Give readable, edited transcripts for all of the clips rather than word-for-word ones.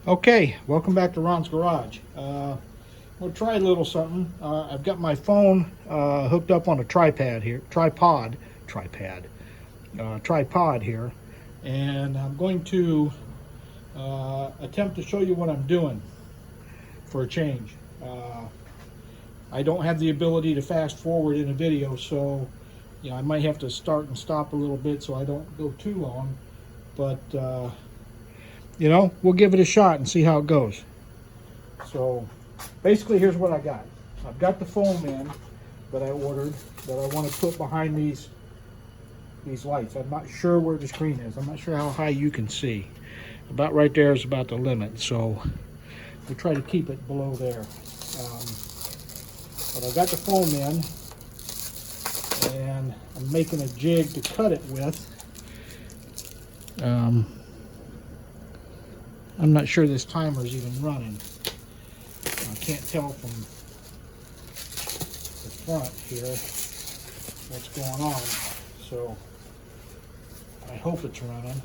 Okay, welcome back to Ron's Garage. We'll try a little something. I've got my phone hooked up on a tripod here, and I'm going to attempt to show you what I'm doing for a change. I don't have the ability to fast forward in a video, so I might have to start and stop a little bit so I don't go too long, but we'll give it a shot and see how it goes. So basically, here's what I got. I've got the foam in that I ordered that I want to put behind these lights. I'm not sure where the screen is. I'm not sure how high you can see. About right there is about the limit, so we'll try to keep it below there. But I got the foam in, and I'm making a jig to cut it with. I'm not sure this timer is even running. I can't tell from the front here what's going on, so I hope it's running.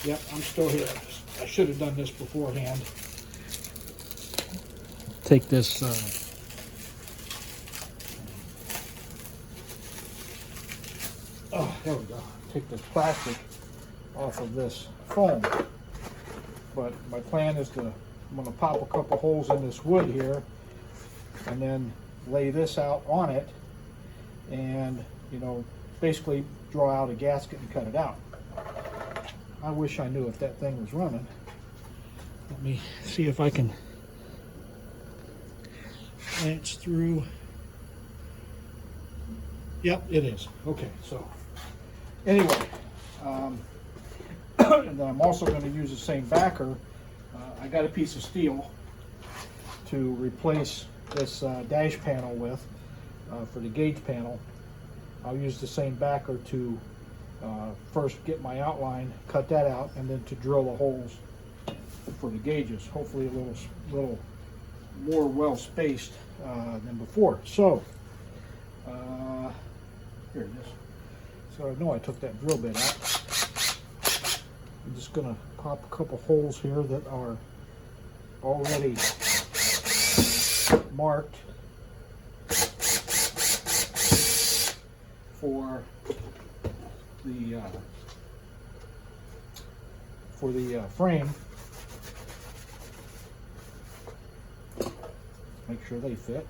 Yep, I'm still here. I should have done this beforehand. Take this there we go. Take this plastic off of this foam. But my plan is I'm going to pop a couple holes in this wood here and then lay this out on it and, basically draw out a gasket and cut it out. I wish I knew if that thing was running. Let me see if I can glance through. Yep, it is. Okay, so anyway, and then I'm also going to use the same backer. I got a piece of steel to replace this dash panel with for the gauge panel. I'll use the same backer to first get my outline, cut that out, and then to drill the holes for the gauges. Hopefully a little more well spaced than before. So here it is. So I know I took that drill bit out. I'm just going to pop a couple holes here that are already marked for the frame. Make sure they fit.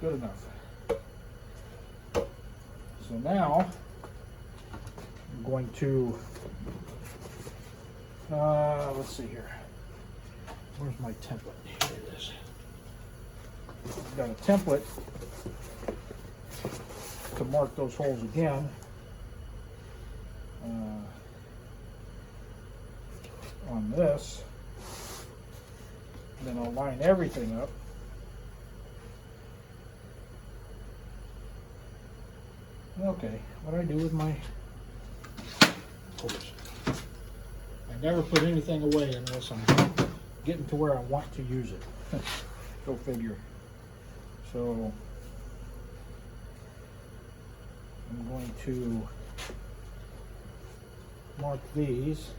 Good enough. So now I'm going to let's see here. Where's my template? Here it is. I've got a template to mark those holes again. On this. Then I'll line everything up. Okay, what do I do with my hose? I never put anything away unless I'm getting to where I want to use it. Go figure. So I'm going to mark these.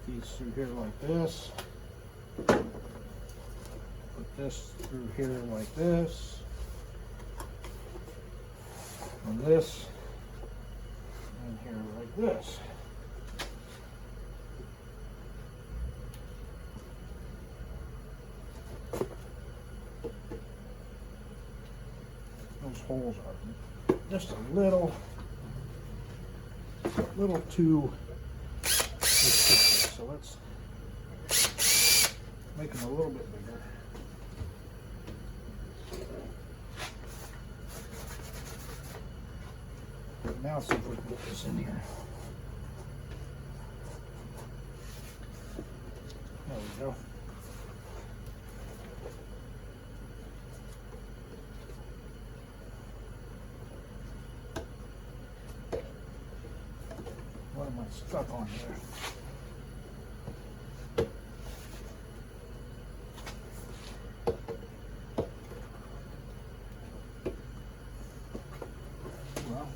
These through here like this. Put this through here like this. And this. And here like this. Those holes are just a little too restricted, so let's make them a little bit bigger. Now see if we can get this in here. There we go. got stuck on there. Well,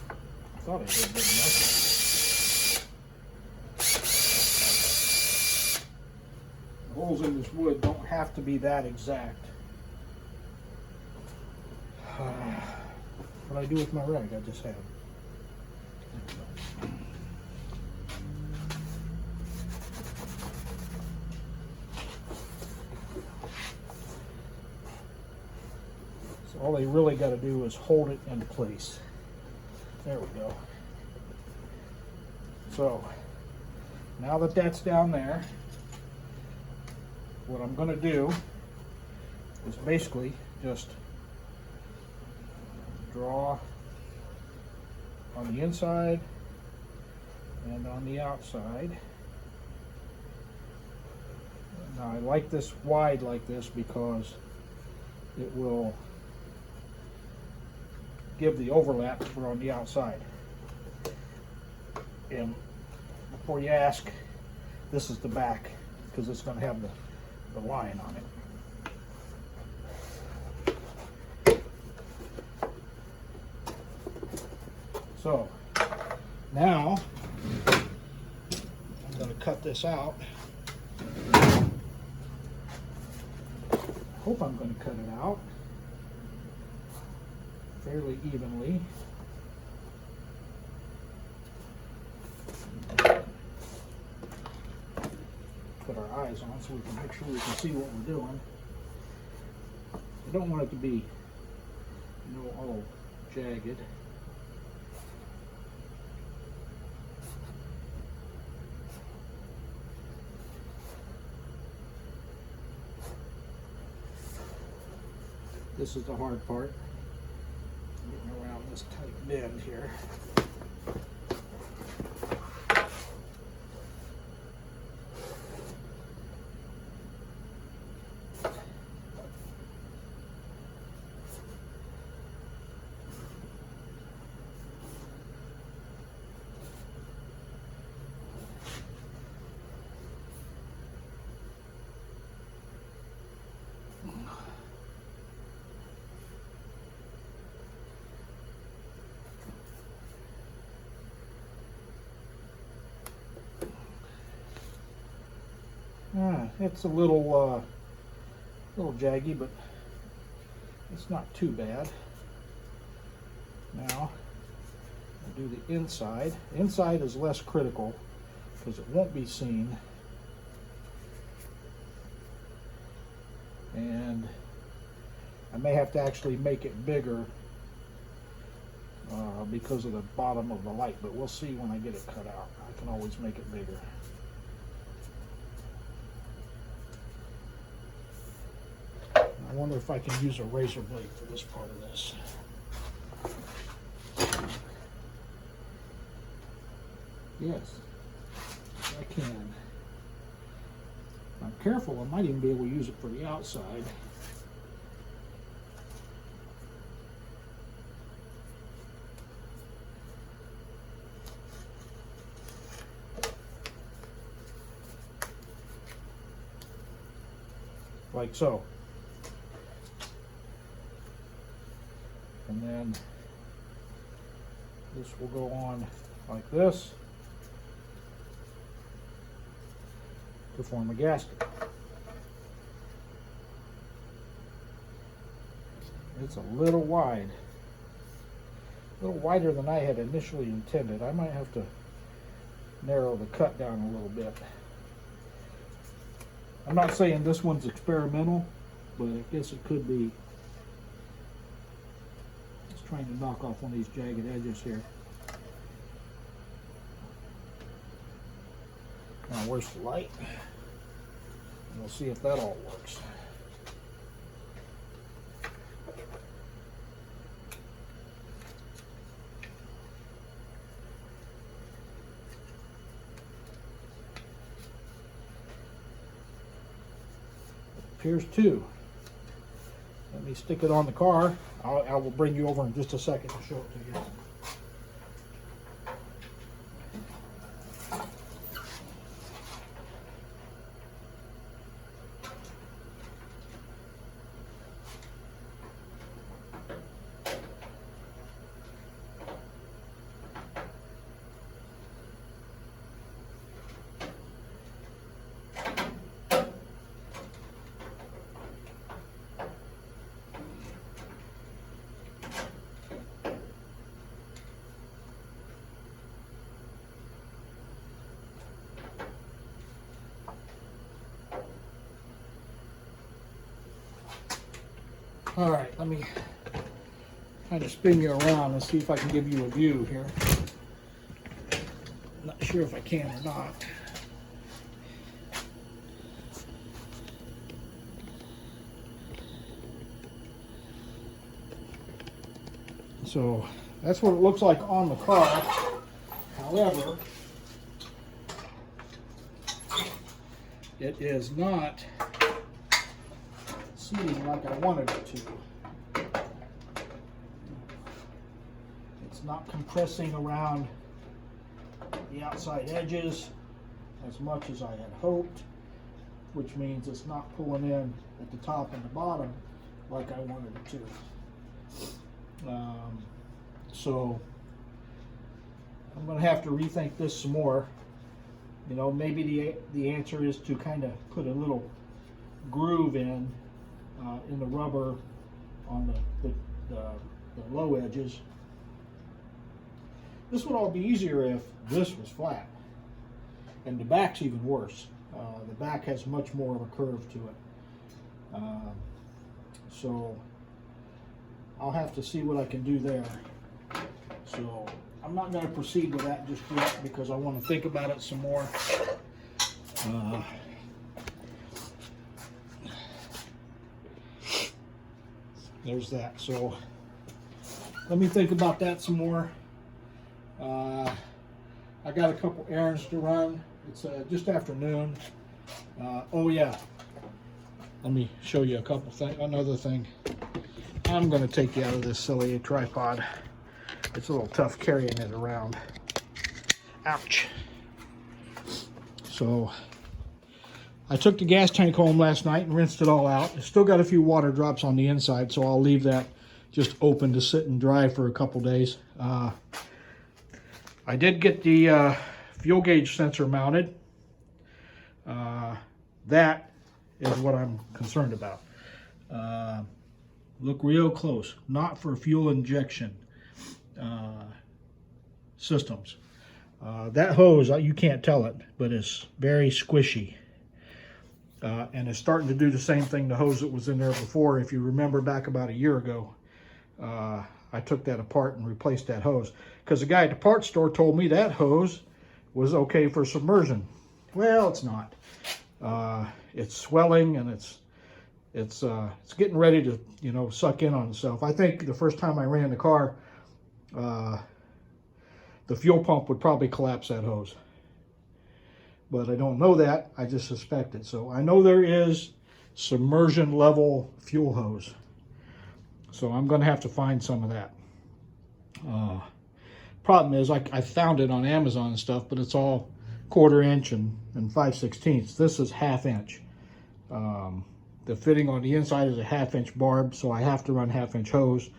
I thought I did good enough. The holes in this wood don't have to be that exact. What I do with my rag I just had. So all they really got to do is hold it in place. There we go. So now that that's down there, what I'm going to do is basically just draw on the inside and on the outside. Now I like this wide like this because it will give the overlap for on the outside. And before you ask, this is the back because it's going to have the line on it. So now I'm going to cut this out. Hope I'm going to cut it out fairly evenly. Put our eyes on so we can make sure we can see what we're doing. I don't want it to be, all jagged. This is the hard part, getting around this tight bend here. It's a little jaggy, but it's not too bad. Now, I'll do the inside. The inside is less critical because it won't be seen. And I may have to actually make it bigger because of the bottom of the light, but we'll see when I get it cut out. I can always make it bigger. I wonder if I can use a razor blade for this part of this. Yes, I can. If I'm careful, I might even be able to use it for the outside. Like so. And then this will go on like this to form a gasket. It's a little wide, a little wider than I had initially intended. I might have to narrow the cut down a little bit. I'm not saying this one's experimental, but I guess it could be. Trying to knock off one of these jagged edges here. Now where's the light? And we'll see if that all works. Appears to. Let me stick it on the car. I will bring you over in just a second to show it to you. All right, let me kind of spin you around and see if I can give you a view here. Not sure if I can or not. So that's what it looks like on the car. However, it is not seating like I wanted it to. It's not compressing around the outside edges as much as I had hoped, which means it's not pulling in at the top and the bottom like I wanted it to. So I'm going to have to rethink this some more. You know, maybe the answer is to kind of put a little groove in the rubber on the low edges. This would all be easier if this was flat, and the back's even worse. The back has much more of a curve to it. So I'll have to see what I can do there. So I'm not going to proceed with that just yet because I want to think about it some more. There's that. So let me think about that some more. I got a couple errands to run. It's just after noon. Oh yeah, let me show you a couple things. Another thing. I'm going to take you out of this silly tripod. It's a little tough carrying it around. Ouch. So I took the gas tank home last night and rinsed it all out. It's still got a few water drops on the inside, so I'll leave that just open to sit and dry for a couple days. I did get the fuel gauge sensor mounted. That is what I'm concerned about. Look real close, not for fuel injection systems. That hose, you can't tell it, but it's very squishy. And it's starting to do the same thing the hose that was in there before. If you remember back about a year ago, I took that apart and replaced that hose. Because the guy at the parts store told me that hose was okay for submersion. Well, it's not. It's swelling and it's getting ready to, you know, suck in on itself. I think the first time I ran the car, the fuel pump would probably collapse that hose. But I don't know that, I just suspect it. So I know there is submersion level fuel hose. So I'm gonna have to find some of that. Problem is, I found it on Amazon and stuff, but it's all 1/4 inch and 5/16. This is 1/2 inch. The fitting on the inside is a 1/2 inch barb, so I have to run 1/2 inch hose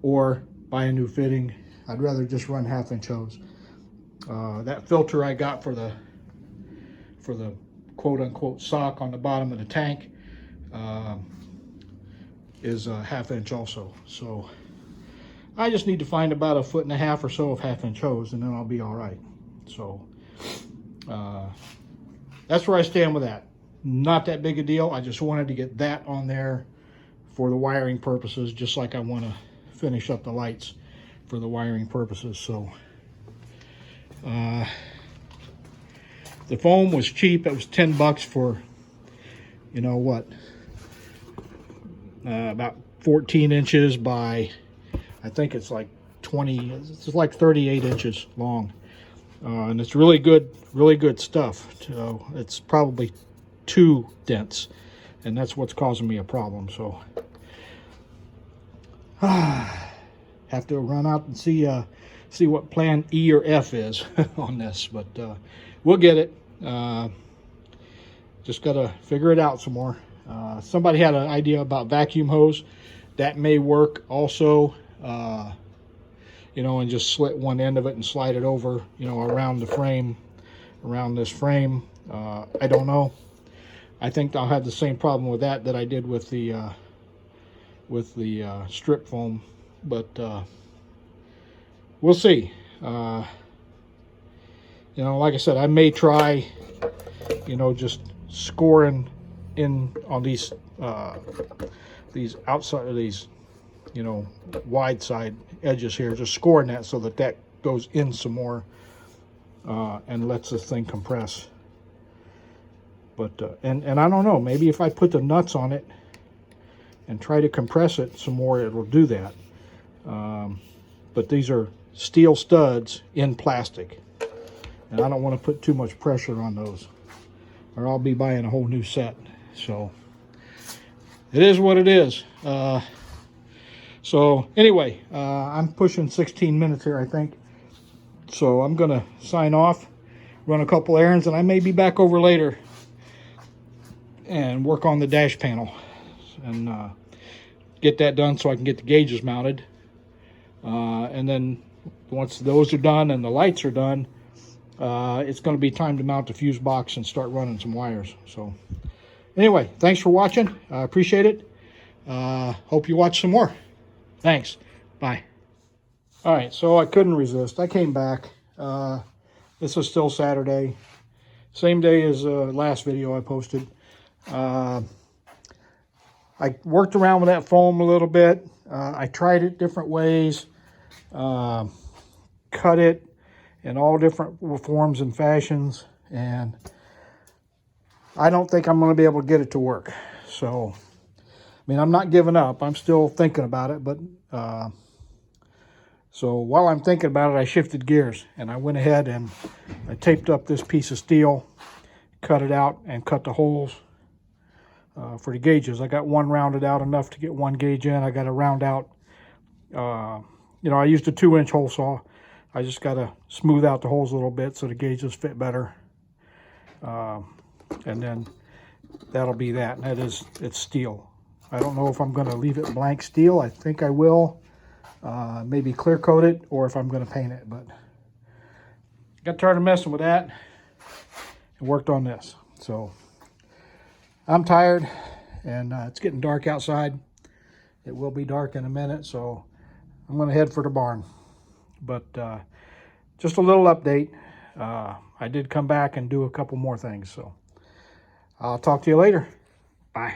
or buy a new fitting. I'd rather just run 1/2 inch hose. That filter I got for the quote-unquote sock on the bottom of the tank is a 1/2 inch also. So I just need to find about 1.5 feet or so of 1/2 inch hose, and then I'll be all right. So that's where I stand with that. Not that big a deal. I just wanted to get that on there for the wiring purposes, just like I want to finish up the lights for the wiring purposes. So the foam was cheap. It was $10 for, you know what, about 14 inches by, I think it's like 20, it's like 38 inches long. And it's really good stuff. So it's probably too dense, and that's what's causing me a problem. So have to run out and see what plan E or F is on this, but we'll get it. Just gotta figure it out some more. Somebody had an idea about vacuum hose. That may work also, you know, and just slit one end of it and slide it over, you know, around the frame, around this frame. I don't know. I think I'll have the same problem with that I did with the strip foam, but we'll see. You know, like I said, I may try, you know, just scoring in on these these outside of these, you know, wide side edges here, just scoring that so that that goes in some more and lets this thing compress. But and I don't know, maybe if I put the nuts on it and try to compress it some more, it'll do that. But these are steel studs in plastic, and I don't want to put too much pressure on those, or I'll be buying a whole new set. So it is what it is. So anyway, I'm pushing 16 minutes here, I think. So I'm gonna sign off, run a couple errands, and I may be back over later and work on the dash panel and get that done so I can get the gauges mounted. And then once those are done and the lights are done, it's going to be time to mount the fuse box and start running some wires. So anyway, thanks for watching. I appreciate it. Hope you watch some more. Thanks. Bye. All right, so I couldn't resist. I came back. This is still Saturday. Same day as last video I posted. I worked around with that foam a little bit. I tried it different ways. Cut it in all different forms and fashions, and I don't think I'm going to be able to get it to work. So, I mean, I'm not giving up. I'm still thinking about it, but so while I'm thinking about it, I shifted gears and I went ahead and I taped up this piece of steel, cut it out, and cut the holes for the gauges. I got one rounded out enough to get one gauge in. I got to round out, you know, I used a 2-inch hole saw. I just got to smooth out the holes a little bit so the gauges fit better. And then that'll be that. And it's steel. I don't know if I'm going to leave it blank steel. I think I will. Maybe clear coat it, or if I'm going to paint it. But got tired of messing with that and worked on this. So I'm tired, and it's getting dark outside. It will be dark in a minute, so I'm going to head for the barn. But just a little update. I did come back and do a couple more things, so I'll talk to you later. Bye.